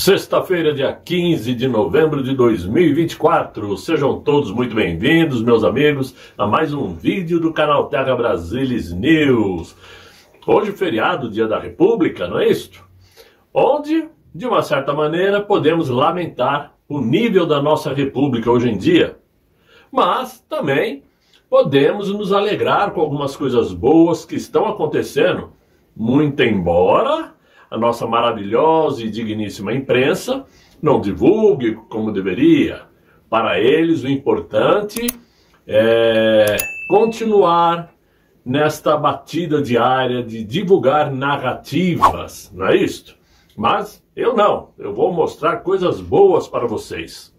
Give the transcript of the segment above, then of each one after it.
Sexta-feira, dia 15 de novembro de 2024. Sejam todos muito bem-vindos, meus amigos, a mais um vídeo do canal Terra Brasilis News. Hoje, feriado, Dia da República, não é isto? Onde, de uma certa maneira, podemos lamentar o nível da nossa república hoje em dia. Mas, também, podemos nos alegrar com algumas coisas boas que estão acontecendo, muito embora a nossa maravilhosa e digníssima imprensa não divulgue como deveria. Para eles, o importante é continuar nesta batida diária de divulgar narrativas, não é isto? Mas eu não, eu vou mostrar coisas boas para vocês.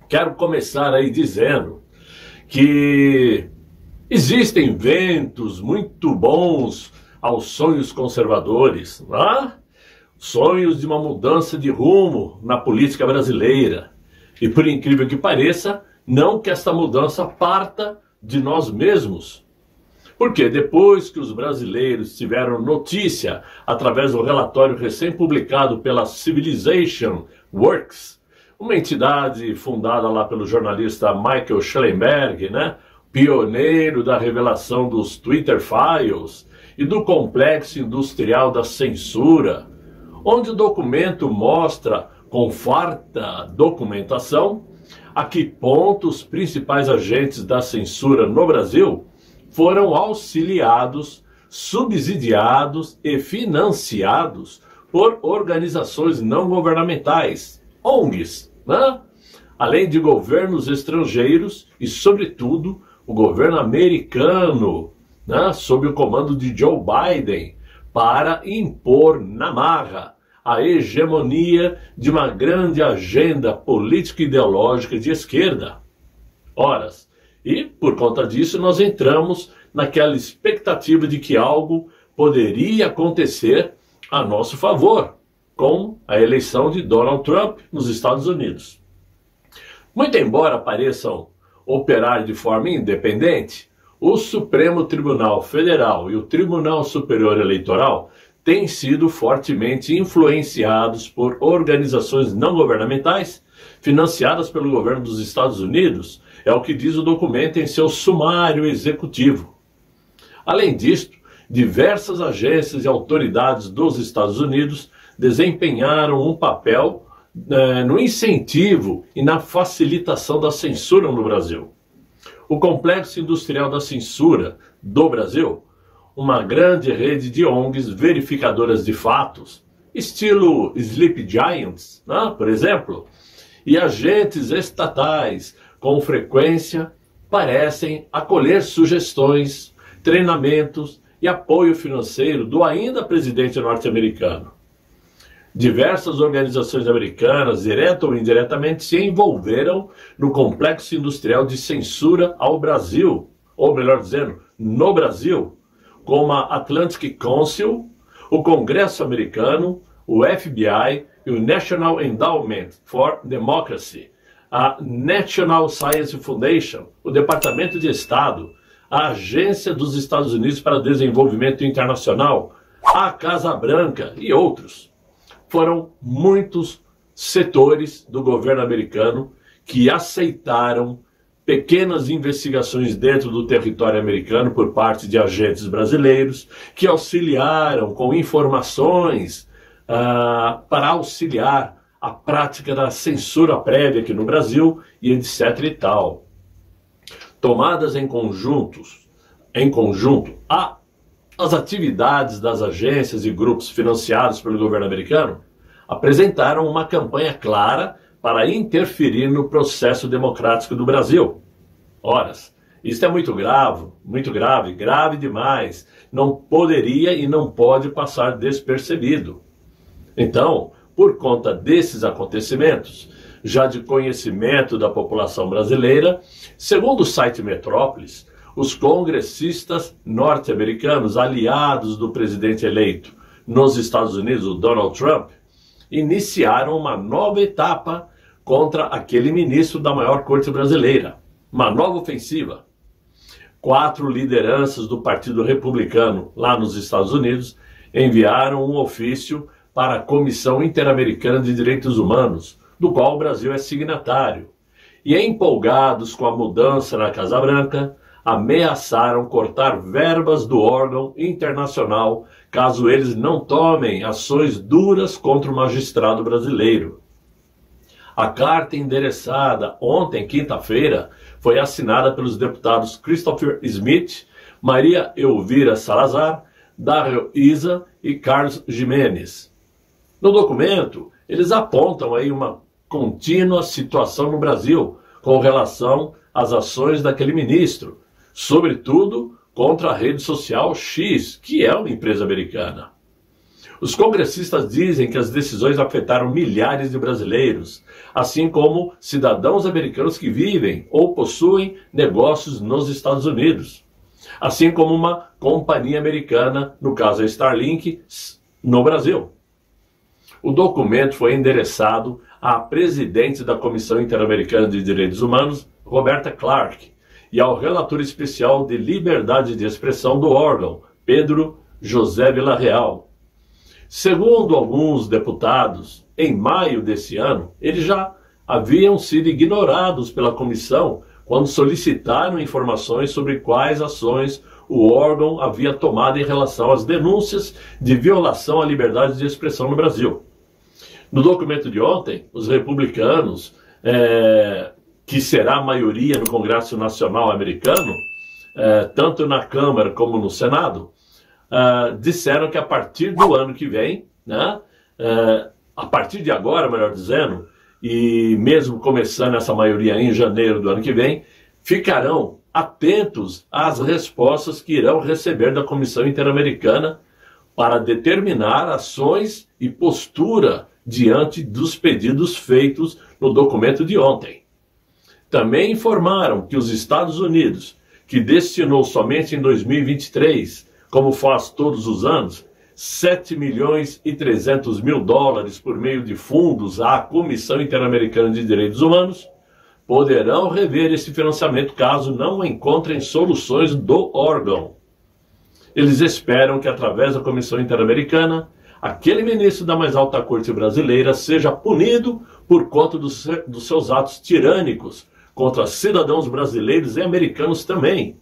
Quero começar aí dizendo que existem ventos muito bons aos sonhos conservadores, sonhos de uma mudança de rumo na política brasileira. E por incrível que pareça, não que esta mudança parta de nós mesmos. Porque depois que os brasileiros tiveram notícia, através do relatório recém-publicado pela Civilization Works, uma entidade fundada lá pelo jornalista Michael Schellenberg, pioneiro da revelação dos Twitter Files e do complexo industrial da censura, onde o documento mostra, com farta documentação, a que ponto os principais agentes da censura no Brasil foram auxiliados, subsidiados e financiados por organizações não governamentais, ONGs, além de governos estrangeiros e, sobretudo, o governo americano, sob o comando de Joe Biden, para impor na marra a hegemonia de uma grande agenda político-ideológica de esquerda. Horas. E, por conta disso, nós entramos naquela expectativa de que algo poderia acontecer a nosso favor, com a eleição de Donald Trump nos Estados Unidos. Muito embora pareçam operar de forma independente, o Supremo Tribunal Federal e o Tribunal Superior Eleitoral têm sido fortemente influenciados por organizações não governamentais financiadas pelo governo dos Estados Unidos, é o que diz o documento em seu sumário executivo. Além disto, diversas agências e autoridades dos Estados Unidos desempenharam um papel no incentivo e na facilitação da censura no Brasil. O complexo industrial da censura do Brasil, uma grande rede de ONGs verificadoras de fatos, estilo Sleep Giants, por exemplo, e agentes estatais com frequência parecem acolher sugestões, treinamentos e apoio financeiro do ainda presidente norte-americano. Diversas organizações americanas, direta ou indiretamente, se envolveram no complexo industrial de censura ao Brasil, ou melhor dizendo, no Brasil, como a Atlantic Council, o Congresso americano, o FBI e o National Endowment for Democracy, a National Science Foundation, o Departamento de Estado, a Agência dos Estados Unidos para Desenvolvimento Internacional, a Casa Branca e outros. Foram muitos setores do governo americano que aceitaram pequenas investigações dentro do território americano por parte de agentes brasileiros, que auxiliaram com informações para auxiliar a prática da censura prévia aqui no Brasil e etc. e tal. Tomadas em conjunto, as atividades das agências e grupos financiados pelo governo americano apresentaram uma campanha clara para interferir no processo democrático do Brasil. Horas, isso é muito grave, grave demais. Não poderia e não pode passar despercebido. Então, por conta desses acontecimentos, já de conhecimento da população brasileira, segundo o site Metrópolis, os congressistas norte-americanos, aliados do presidente eleito nos Estados Unidos, o Donald Trump, iniciaram uma nova etapa contra aquele ministro da maior corte brasileira. Uma nova ofensiva. 4 lideranças do Partido Republicano lá nos Estados Unidos enviaram um ofício para a Comissão Interamericana de Direitos Humanos, do qual o Brasil é signatário. E empolgados com a mudança na Casa Branca, ameaçaram cortar verbas do órgão internacional caso eles não tomem ações duras contra o magistrado brasileiro. A carta endereçada ontem, quinta-feira, foi assinada pelos deputados Christopher Smith, Maria Elvira Salazar, Darrell Issa e Carlos Gimenez. No documento, eles apontam aí uma contínua situação no Brasil com relação às ações daquele ministro, sobretudo contra a rede social X, que é uma empresa americana. Os congressistas dizem que as decisões afetaram milhares de brasileiros, assim como cidadãos americanos que vivem ou possuem negócios nos Estados Unidos, assim como uma companhia americana, no caso a Starlink, no Brasil. O documento foi endereçado à presidente da Comissão Interamericana de Direitos Humanos, Roberta Clark, e ao relator especial de liberdade de expressão do órgão, Pedro José Villarreal. Segundo alguns deputados, em maio desse ano, eles já haviam sido ignorados pela comissão quando solicitaram informações sobre quais ações o órgão havia tomado em relação às denúncias de violação à liberdade de expressão no Brasil. No documento de ontem, os republicanos, que será a maioria no Congresso Nacional americano, tanto na Câmara como no Senado, disseram que a partir do ano que vem, né, a partir de agora, melhor dizendo, e mesmo começando essa maioria em janeiro do ano que vem, ficarão atentos às respostas que irão receber da Comissão Interamericana para determinar ações e postura diante dos pedidos feitos no documento de ontem. Também informaram que os Estados Unidos, que destinou somente em 2023, como faz todos os anos, 7 milhões e 300 mil dólares por meio de fundos à Comissão Interamericana de Direitos Humanos, poderão rever esse financiamento caso não encontrem soluções do órgão. Eles esperam que, através da Comissão Interamericana, aquele ministro da mais alta corte brasileira seja punido por conta dos seus atos tirânicos contra cidadãos brasileiros e americanos também.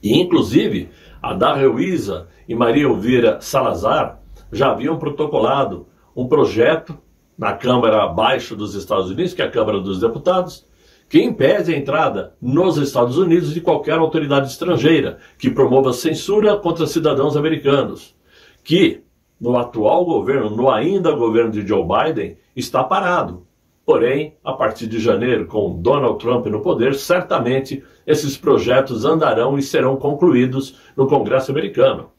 E, inclusive, a Darrell Issa e Maria Elvira Salazar já haviam protocolado um projeto na Câmara abaixo dos Estados Unidos, que é a Câmara dos Deputados, que impede a entrada nos Estados Unidos de qualquer autoridade estrangeira que promova censura contra cidadãos americanos, que no atual governo, no ainda governo de Joe Biden, está parado. Porém, a partir de janeiro, com Donald Trump no poder, certamente esses projetos andarão e serão concluídos no Congresso americano.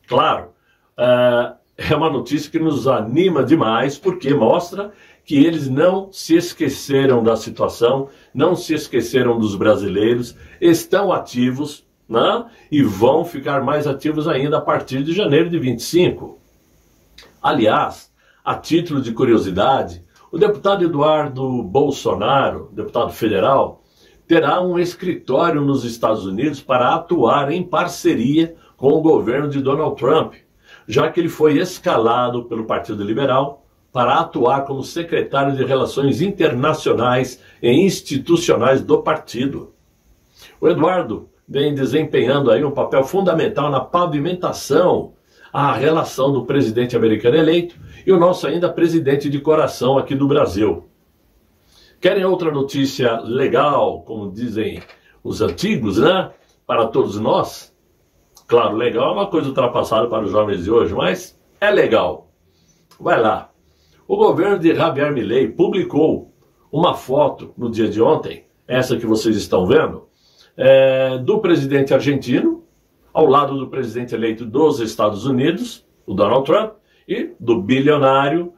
Claro, é uma notícia que nos anima demais, porque mostra que eles não se esqueceram da situação, não se esqueceram dos brasileiros, estão ativos, né? E vão ficar mais ativos ainda a partir de janeiro de 25. Aliás, a título de curiosidade, o deputado Eduardo Bolsonaro, deputado federal, terá um escritório nos Estados Unidos para atuar em parceria com o governo de Donald Trump, já que ele foi escalado pelo Partido Liberal para atuar como secretário de Relações Internacionais e Institucionais do partido. O Eduardo vem desempenhando aí um papel fundamental na pavimentação a relação do presidente americano eleito e o nosso ainda presidente de coração aqui do Brasil. Querem outra notícia legal, como dizem os antigos, né? Para todos nós? Claro, legal é uma coisa ultrapassada para os jovens de hoje, mas é legal. Vai lá. O governo de Javier Milei publicou uma foto no dia de ontem, essa que vocês estão vendo, do presidente argentino, ao lado do presidente eleito dos Estados Unidos, o Donald Trump, e do bilionário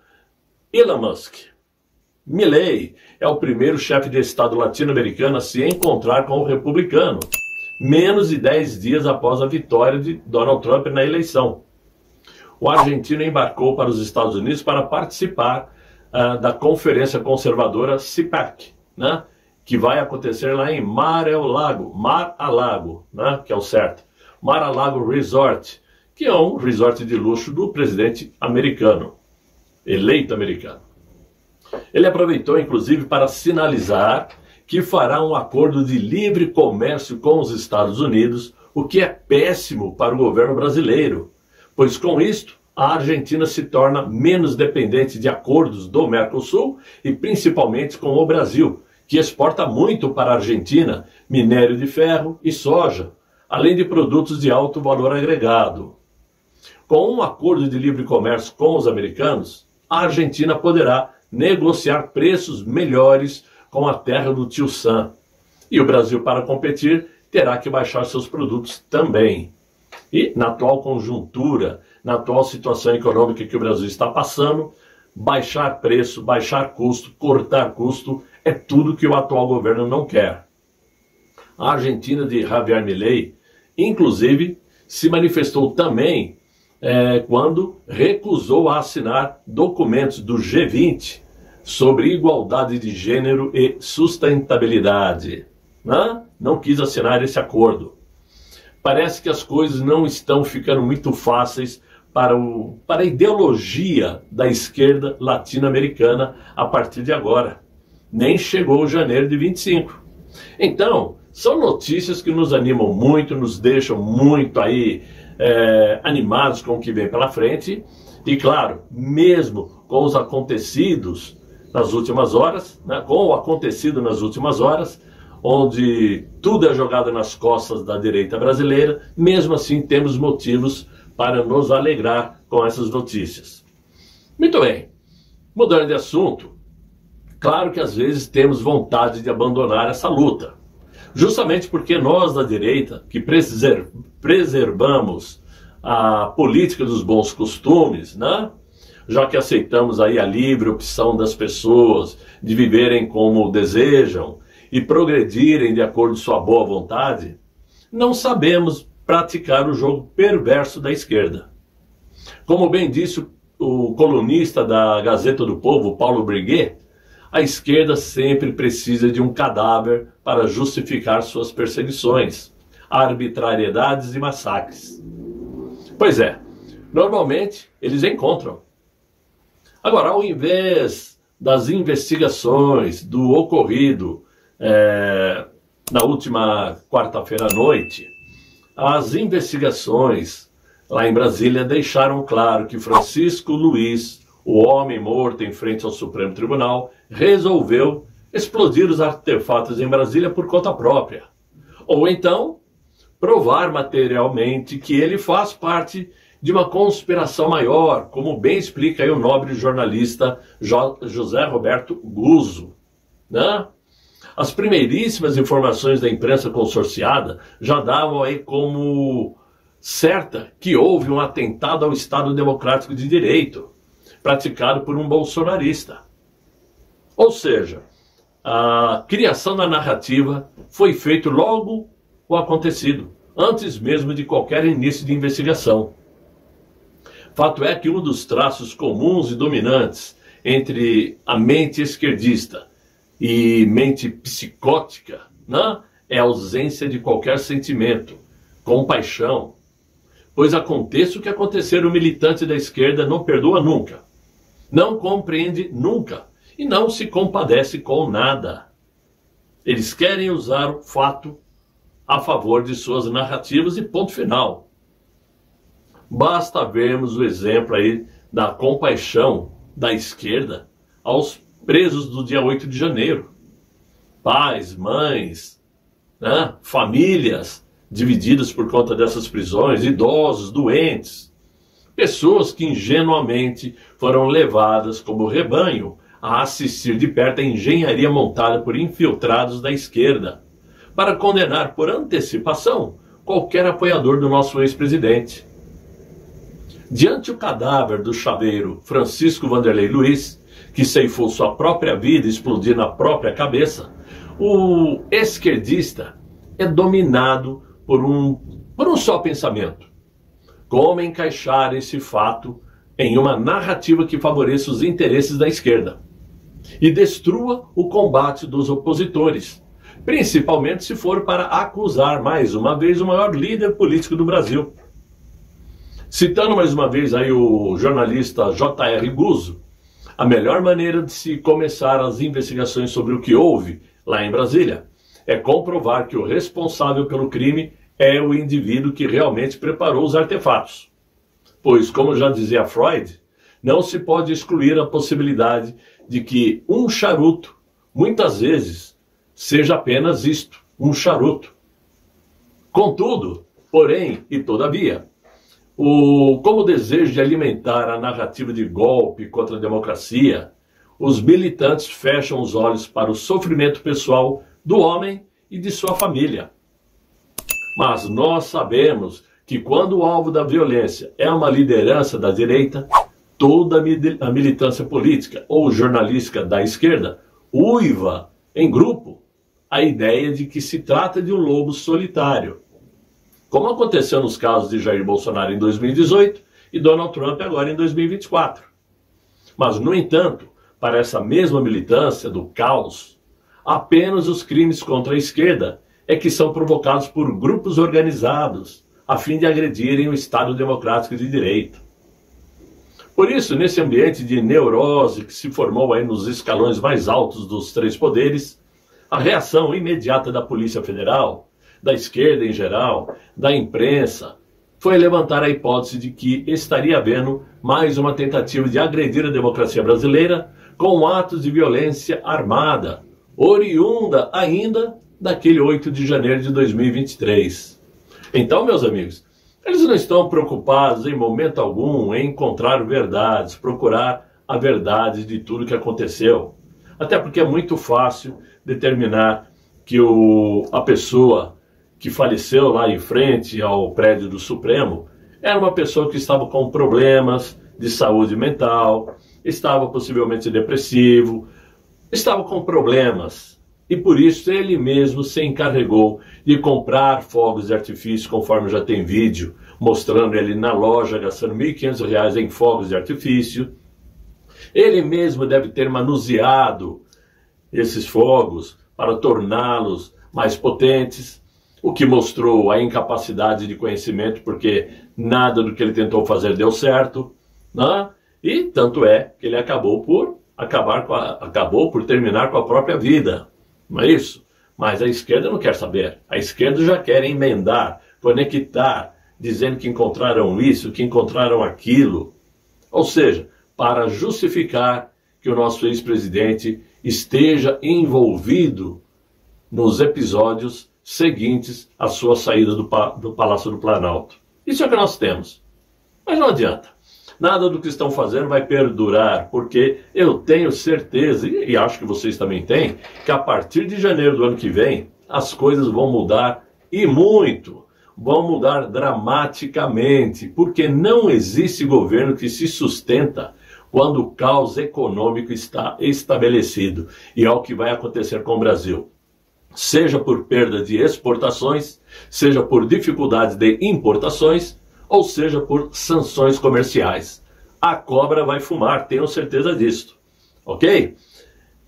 Elon Musk. Milei é o primeiro chefe de Estado latino-americano a se encontrar com o republicano, menos de 10 dias após a vitória de Donald Trump na eleição. O argentino embarcou para os Estados Unidos para participar da conferência conservadora CPAC, né, que vai acontecer lá em Mar-a-Lago, né, que é o certo. Mar-a-Lago Resort, que é um resort de luxo do presidente americano. eleito americano. Ele aproveitou, inclusive, para sinalizar que fará um acordo de livre comércio com os Estados Unidos, o que é péssimo para o governo brasileiro, pois com isto a Argentina se torna menos dependente de acordos do Mercosul e principalmente com o Brasil, que exporta muito para a Argentina minério de ferro e soja, além de produtos de alto valor agregado. Com um acordo de livre comércio com os americanos, a Argentina poderá negociar preços melhores com a terra do tio Sam. E o Brasil, para competir, terá que baixar seus produtos também. E, na atual conjuntura, na atual situação econômica que o Brasil está passando, baixar preço, baixar custo, cortar custo, é tudo que o atual governo não quer. A Argentina de Javier Milei, inclusive, se manifestou também quando recusou a assinar documentos do G20 sobre igualdade de gênero e sustentabilidade. Não quis assinar esse acordo. Parece que as coisas não estão ficando muito fáceis para a ideologia da esquerda latino-americana a partir de agora. Nem chegou janeiro de 25. Então, são notícias que nos animam muito, nos deixam muito aí animados com o que vem pela frente. E claro, mesmo com os acontecidos nas últimas horas, com o acontecido nas últimas horas, onde tudo é jogado nas costas da direita brasileira, mesmo assim temos motivos para nos alegrar com essas notícias. Muito bem, mudando de assunto, claro que às vezes temos vontade de abandonar essa luta, justamente porque nós da direita, que preservamos a política dos bons costumes, já que aceitamos aí a livre opção das pessoas de viverem como desejam e progredirem de acordo com sua boa vontade, não sabemos praticar o jogo perverso da esquerda. Como bem disse o colunista da Gazeta do Povo, Paulo Briguet, a esquerda sempre precisa de um cadáver para justificar suas perseguições, arbitrariedades e massacres. Pois é, normalmente eles encontram. Agora, ao invés das investigações do ocorrido na última quarta-feira à noite, as investigações lá em Brasília deixaram claro que Francisco Luiz, o homem morto em frente ao Supremo Tribunal, resolveu explodir os artefatos em Brasília por conta própria. Ou então, provar materialmente que ele faz parte de uma conspiração maior, como bem explica aí o nobre jornalista José Roberto Guzzo, As primeiríssimas informações da imprensa consorciada já davam aí como certa que houve um atentado ao Estado Democrático de Direito, praticado por um bolsonarista. Ou seja, a criação da narrativa foi feita logo o acontecido, antes mesmo de qualquer início de investigação. Fato é que um dos traços comuns e dominantes entre a mente esquerdista e mente psicótica, é a ausência de qualquer sentimento, compaixão. Pois aconteça o que acontecer, o militante da esquerda não perdoa nunca, não compreende nunca e não se compadece com nada. Eles querem usar o fato a favor de suas narrativas e ponto final. Basta vermos o exemplo aí da compaixão da esquerda aos presos do dia 8 de janeiro. Pais, mães, famílias divididas por conta dessas prisões, idosos, doentes, pessoas que ingenuamente foram levadas como rebanho a assistir de perto a engenharia montada por infiltrados da esquerda, para condenar por antecipação qualquer apoiador do nosso ex-presidente. Diante o cadáver do chaveiro Francisco Wanderlei Luiz, que ceifou sua própria vida e explodiu na própria cabeça, o esquerdista é dominado por um só pensamento: como encaixar esse fato em uma narrativa que favoreça os interesses da esquerda e destrua o combate dos opositores, principalmente se for para acusar mais uma vez o maior líder político do Brasil. Citando mais uma vez aí o jornalista J.R. Guzzo, A melhor maneira de se começar as investigações sobre o que houve lá em Brasília é comprovar que o responsável pelo crime é o indivíduo que realmente preparou os artefatos. Pois, como já dizia Freud, não se pode excluir a possibilidade de que um charuto, muitas vezes, seja apenas isto, um charuto. Contudo, porém e todavia, como o desejo de alimentar a narrativa de golpe contra a democracia, os militantes fecham os olhos para o sofrimento pessoal do homem e de sua família. Mas nós sabemos que quando o alvo da violência é uma liderança da direita, toda a militância política ou jornalística da esquerda uiva em grupo a ideia de que se trata de um lobo solitário, como aconteceu nos casos de Jair Bolsonaro em 2018 e Donald Trump agora em 2024. Mas, no entanto, para essa mesma militância do caos, apenas os crimes contra a esquerda é que são provocados por grupos organizados, a fim de agredirem o Estado Democrático de Direito. Por isso, nesse ambiente de neurose que se formou aí nos escalões mais altos dos três poderes, a reação imediata da Polícia Federal, da esquerda em geral, da imprensa, foi levantar a hipótese de que estaria havendo mais uma tentativa de agredir a democracia brasileira com atos de violência armada, oriunda ainda daquele 8 de janeiro de 2023. Então, meus amigos, eles não estão preocupados em momento algum em encontrar verdades, procurar a verdade de tudo que aconteceu. Até porque é muito fácil determinar que a pessoa que faleceu lá em frente ao prédio do Supremo era uma pessoa que estava com problemas de saúde mental, estava possivelmente depressivo, estava com problemas. E por isso ele mesmo se encarregou de comprar fogos de artifício, conforme já tem vídeo, mostrando ele na loja gastando R$ 1.500 em fogos de artifício. Ele mesmo deve ter manuseado esses fogos para torná-los mais potentes, o que mostrou a incapacidade de conhecimento, porque nada do que ele tentou fazer deu certo, né? E tanto é que ele acabou por terminar com a própria vida. Não é isso? Mas a esquerda não quer saber. A esquerda já quer emendar, conectar, dizendo que encontraram isso, que encontraram aquilo. Ou seja, para justificar que o nosso ex-presidente esteja envolvido nos episódios seguintes à sua saída do Palácio do Planalto. Isso é o que nós temos. Mas não adianta. Nada do que estão fazendo vai perdurar, porque eu tenho certeza, e acho que vocês também têm, que a partir de janeiro do ano que vem, as coisas vão mudar e muito. Vão mudar dramaticamente, porque não existe governo que se sustenta quando o caos econômico está estabelecido. E é o que vai acontecer com o Brasil. Seja por perda de exportações, seja por dificuldades de importações, ou seja por sanções comerciais. A cobra vai fumar, tenho certeza disso. Ok?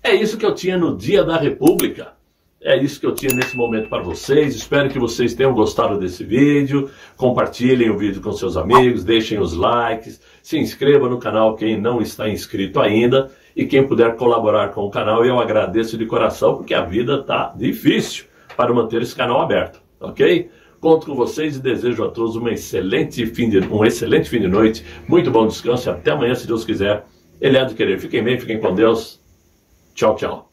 É isso que eu tinha no Dia da República. É isso que eu tinha nesse momento para vocês. Espero que vocês tenham gostado desse vídeo. Compartilhem o vídeo com seus amigos, deixem os likes, se inscreva no canal quem não está inscrito ainda. E quem puder colaborar com o canal, eu agradeço de coração, porque a vida está difícil para manter esse canal aberto. Ok? Conto com vocês e desejo a todos um excelente fim de noite, muito bom descanso e até amanhã, se Deus quiser. Ele há de querer. Fiquem bem, fiquem com Deus. Tchau, tchau.